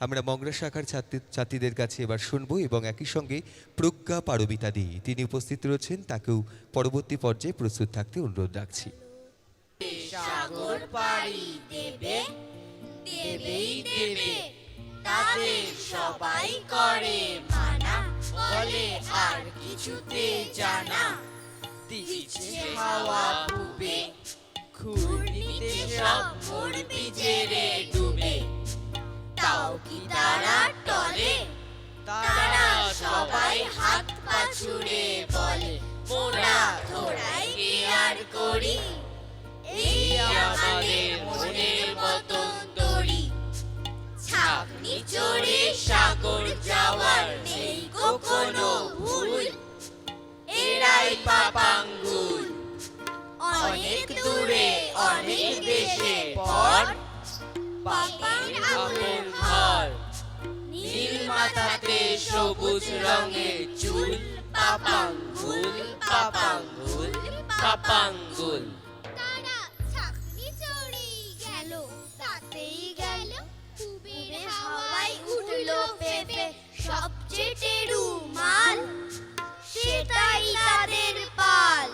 আমরা মংরা শাখার ছাত্রীদের কাছে এবার শুনবো এবং একই সঙ্গে প্রজ্ঞা পারবিতা দি তিনি উপস্থিত রয়েছেন, তাকেও পরবর্তী পর্যায়ে প্রস্তুত থাকতে অনুরোধ রাখছি। সাগর পাড়ি দেবে দেবেই দেবে, তাদের সবাই করে মানা, বলে আর কিছুতে জানা। দিচ্ছে হাওয়া ডুবে, ঘূর্ণিতে সব মরবি জেরে ডুবে। তাও কি তারা টলে? তারা সবাই হাত পা ছুড়ে বলে, মোরা থোড়াই কি আর করি, এই আমাদের মনের মতন তরি। ছাকনি চড়ে সাগর যাওয়ার নেই কোনো ভুল, এরাই পাপাঙ্গুল। অনেক দূরে অনেক দেশে পর, পাপির আপন ঘর। নীল মাথাতে সবুজ রঙের চুল, পাপাঙ্গুল পাপাঙ্গুল পাপাঙ্গুল। তারা ছাকনি চড়ে গেল, তাতেই গেল কুবের হাওয়ায় উঠলো পেপে সবচেয়ে টেরু মাল, সেটাই তাদের পাল।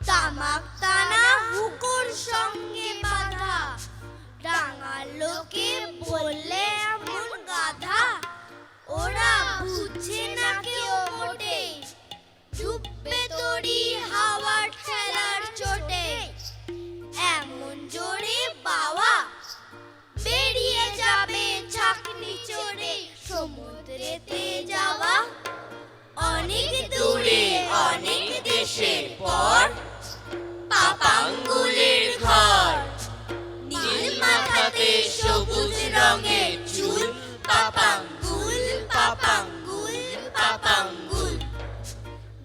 তামাক টানা হুকোর সঙ্গে বাঁধা, ডাঙার লোকে বললে এমন গাধা। ওরা বুঝছে না কেউ মোটে, ডুববে তরি হাওয়ার ঠেলার চোটে। এমন জোরে বাওয়া, বেরিয়ে যাবে ছাকনি চড়ে সমুদ্রেতে যাওয়া। অনেক দূরে অনেক দেশে পর, পাপাঙ্গুলের ঘর। নীল মাথাতে সবুজ রঙের চুল, পাপাঙ্গুল পাপাঙ্গুল পাপাঙ্গুল।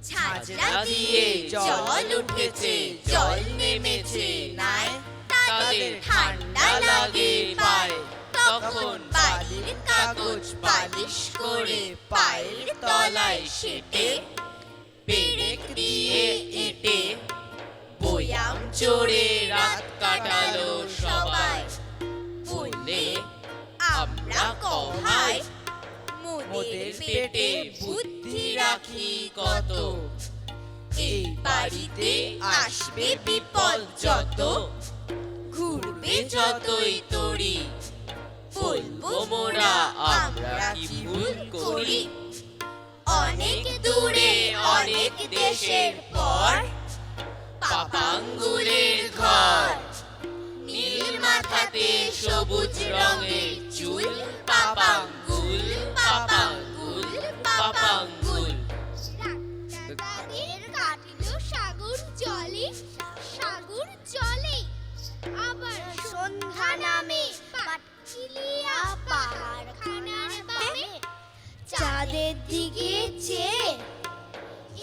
ঝাঁঝরা দিয়ে জল উঠেছে, জল নেমেছে নাই, তাদের ঠান্ডা লাগে পায়। তখন বালির কাগজ পালিশ করে পায়ের তলায় সেটে, পেরেক দিয়ে এঁটে বয়াম চড়ে রাত কাটালো সবাই। বললে আমরা কহাই, মোদের পেটে বুদ্ধি রাখি কত। এই বাড়িতে আসবে বিপদ যত, ঘুরবে যতই তরি। বলবো মোরা আমরা কি ভুল করি। অনেক দূরে অনেক দেশের পর, পাপাঙ্গুলের ঘর। নীল মাথাতে সবুজ রঙের চুল, পাপাঙ্গুল পাপাঙ্গুল পাপাঙ্গুল। তাদের কাটলো সাগর জলে, সাগর জলে। আবার সন্ধ্যা নামে পাটকিলিয়া পাহাড় খানার বামে, চাঁদের দিকে চেয়ে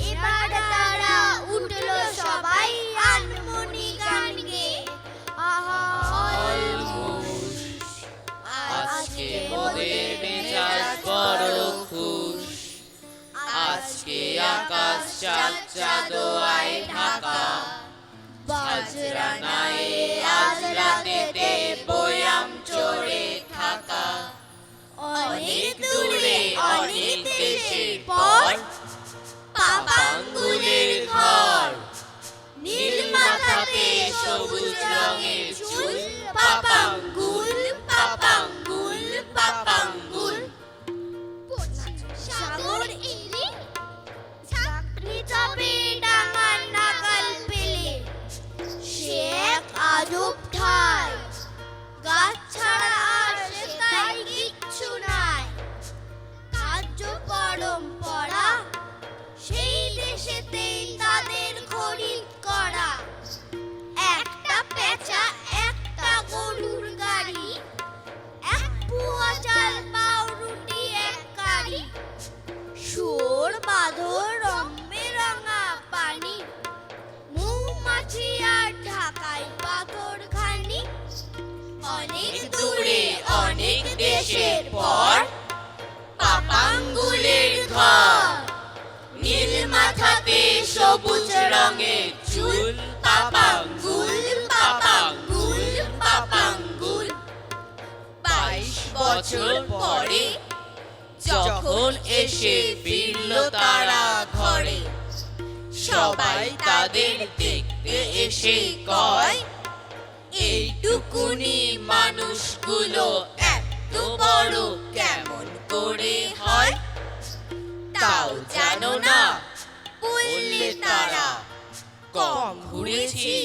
এবার তারা উঠলো সবাই আনমনি গান গেয়ে। আহা অলমুস, আজকে মোদের মেজাজ বড় খুশ। আজকে আকাশ চাঁদ চাঁদোয়ায় ঢাকা, বাজরা নায়ে আজ রাতেতে বয়াম চড়ে থাকা। অনেক দূরে অনেক দেশের পর, পাপাঙ্গুলের ঘর। নীল মাথাতে সবুজ রঙের চুল, পাপাঙ্গুল পাপাঙ্গুল পাপাঙ্গুল। সাগর এলে ছাকনি যাবে ডাঙার নাগাল পেলে, সে এক আজব ঠাই, গাছ ছাড়া আর সেটাই কিচ্ছু নাই। কার্য পরম্পরা সেই দেশেতেই তাদের খরিদ করা। একটা পেঁচা একটা গরুর গাড়ি, এক পুয়া চাল পাউরুটি এক কারি। সুর বাঁধর রম্মে রাঙা পানি, মৌমাছি আর ঢাকাই পাথর খানি। অনেক দূরে অনেক দেশের পর, পাপাঙ্গুলের ঘর। নীল মাথাতে সবুজ রঙের চুল, পাপাঙ্গুল পাপাঙ্গুল পাপাঙ্গুল। 22 বছর পরে যখন এসে ফিরল তারা ঘরে, সবাই তাদের দেখতে এসে কয়, এইটুকুনি মানুষগুলো এত বড় কেমন করে হয়? তাও জানো না, বললে তারা, কম ঘুরেছি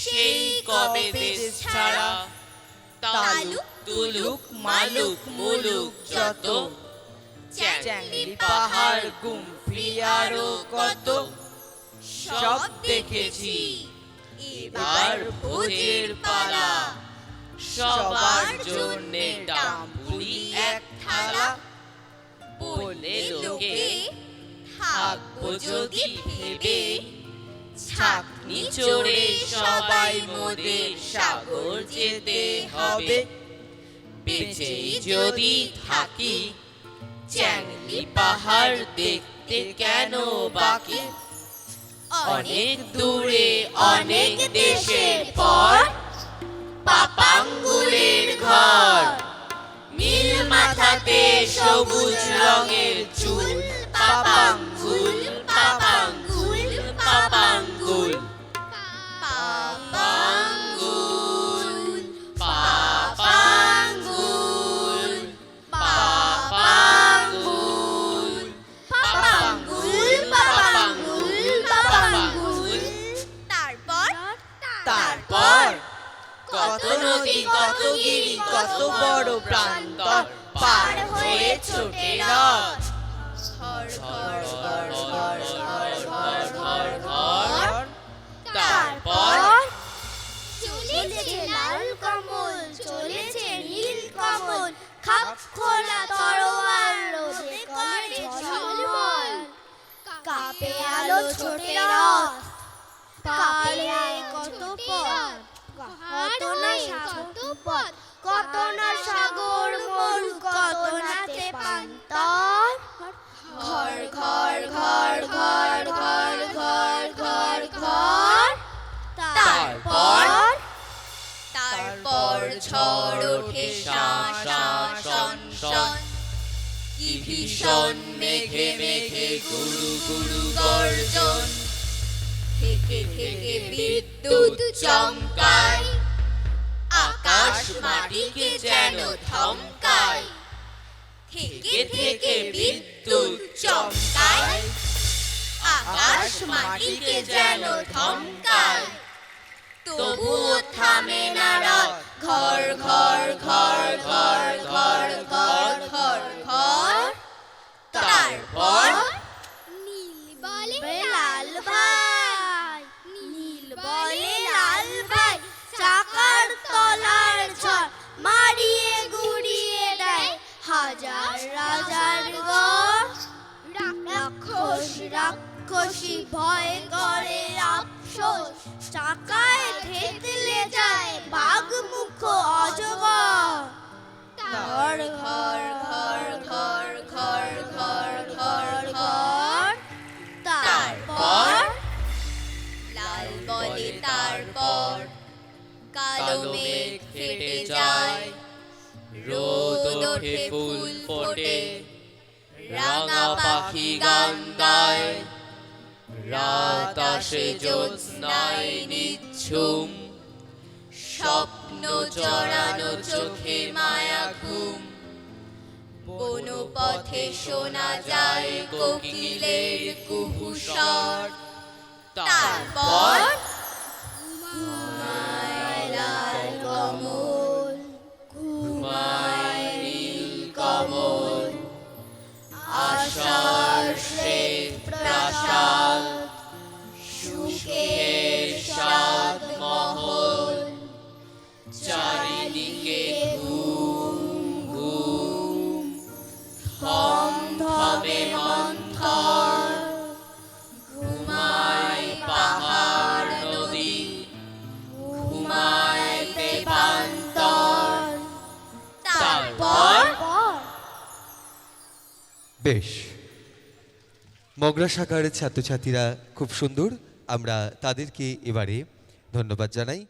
সেই কবে দেশ ছাড়া। তালুক তুলুক মালুক মুলুক যত, চ্যাংড়ি পাহাড় গুমফি আরো কত, সব দেখেছি, এবার ভোজের পালা, সবার জন্যে ডাম্পুরি এক থালা। বললে লোকে, থাকবো যদি ভেবে, ছাকনি চড়ে সবাই মোদের সাগর যেতে হবে। বেঁচেই যদি থাকি, চ্যাংড়ি পাহাড় দেখতে কেন বাকি? অনেক দূরে অনেক দেশের পর, পাপাঙ্গুলের ঘর, নীল মাথাতে সবুজ রঙের চুল, পাপাঙ্গুল পাপাঙ্গুল পাপাঙ্গুল পাপাঙ্গুল পাপাঙ্গুল পাপাঙ্গুল পাপাঙ্গুল পাপাঙ্গুল পাপাঙ্গুল। তারপর কত নদী কত গিরি কত বড় প্রান্তর পার হয়ে ছোটে রথ, ঘর ঘর ঘর ঘর ঘর ঘর ঘর ঘর। তারপর চলেছে লাল কমল, চলেছে নীল কমল, খাপ খোলা তরোয়াল রোদে করে ঝলমল। কাপে আলো ছোটে রথ, পালে কত পথ, কত না কত পথ, কত না সাগর মরু, কত নাতে পান্তর। ঘর ঘর ঘর ঘর ঘর ঘর ঘর ঘর। তারপর তারপর ঝড় ওঠে শাঁ শাঁ শন শন, কি ভীষণ মেঘে মেঘে গুরু গুরু গর্জন, থেকে থেকে বিদ্যুৎ চমকায়, আকাশ মাটিকে যেন ধমকায়। থেকে থেকে বিদ্যুৎ চমকায়, আকাশ মাটিকে যেন ধমকায়। তবুও থামে না রথ, ঘর ঘর ঘর ঘর ঘর ঘর ঘর ঘর। তারপর নীল বলে লাল ভাই, নীল বলে লাল ভাই, চাকার তলার ঝড় মারিয়ে গুড়িয়ে দেয় হাজার রাজার গড়। রাক্ষস রাক্ষসী ভয় করে আফসোস, চাকায় থেতলে যায় বাঘ মুখ অজগর। ঘর ঘর ঘর ঘর ঘর ঘর ঘর ঘর। তারপর লাল বলে তারপর, কালো মেঘ ফেটে যায়, রোদ ওঠে ফুল ফোটে, রাঙা পাখি গান গায়। রাত আসে জ্যোৎস্নায় নিঝুম, স্বপ্ন জড়ানো চোখে মায়া ঘুম। বনপথে শোনা যায় কোকিলের কুহু স্বর। তারপর ঘুমায় লাল কমল, ঘুমায় নীল কমল, আশার শ্বেত প্রাসাদ, সুখের সাত মহল। চারিদিকে ঘুম ঘুম, থম থমে মন্থর, ঘুমায় পাহাড় নদী, ঘুমায় দেবান্তর। তারপর বেশ, মগরা শাখার ছাত্রছাত্রীরা খুব সুন্দর, আমরা তাদেরকে এবারে ধন্যবাদ জানাই।